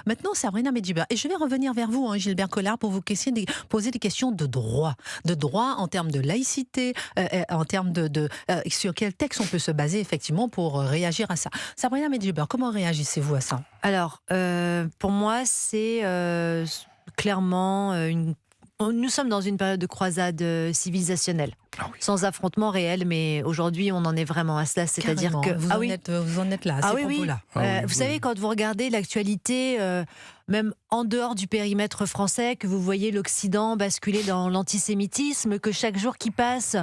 Maintenant, Sabrina Medjiber, et je vais revenir vers vous, hein, Gilbert Collard, pour vous poser des questions de droit en termes de laïcité, en termes sur quel texte on peut se baser effectivement pour réagir à ça. Sabrina Medjiber, comment réagissez-vous à ça? Alors, pour moi, c'est clairement nous sommes dans une période de croisade civilisationnelle, Ah oui. sans affrontement réel, mais aujourd'hui, on en est vraiment à cela. C'est-à-dire Carrément, que vous ah en oui, êtes, vous en êtes là, à ah ces oui, oui. propos-là. Vous savez, quand vous regardez l'actualité, même en dehors du périmètre français, que vous voyez l'Occident basculer dans l'antisémitisme, que chaque jour qui passe,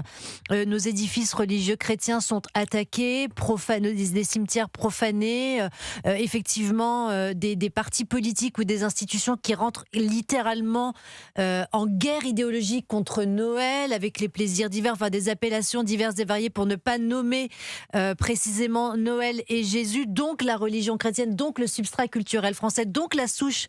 nos édifices religieux chrétiens sont attaqués, des cimetières profanés, effectivement, des partis politiques ou des institutions qui rentrent littéralement en guerre idéologique contre Noël, avec les plaisirs divers, enfin des appellations diverses et variées pour ne pas nommer précisément Noël et Jésus, donc la religion chrétienne, donc le substrat culturel français, donc la souche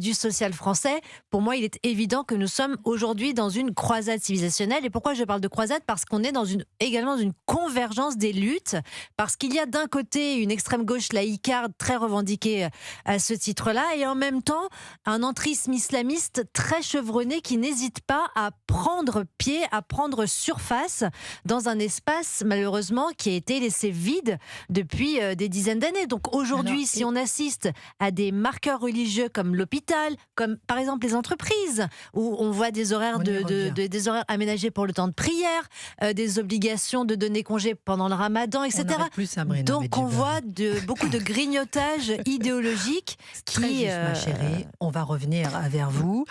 du social français. Pour moi, il est évident que nous sommes aujourd'hui dans une croisade civilisationnelle. Et pourquoi je parle de croisade? Parce qu'on est également dans une convergence des luttes, parce qu'il y a d'un côté une extrême gauche laïcarde très revendiquée à ce titre-là, et en même temps un entrisme islamiste très chevronné qui n'hésite pas à prendre pied, à prendre surface dans un espace malheureusement qui a été laissé vide depuis des dizaines d'années. Donc Alors, aujourd'hui, si on assiste à des marqueurs religieux comme l'hôpital, comme par exemple les entreprises, où on voit des horaires, on y revient. des horaires aménagés pour le temps de prière, des obligations de donner congé pendant le ramadan, On etc. n'arrête plus, Sabrina Donc on Medjiber. voit beaucoup de grignotage idéologique Très qui... juste, ma chérie. On va revenir vers vous.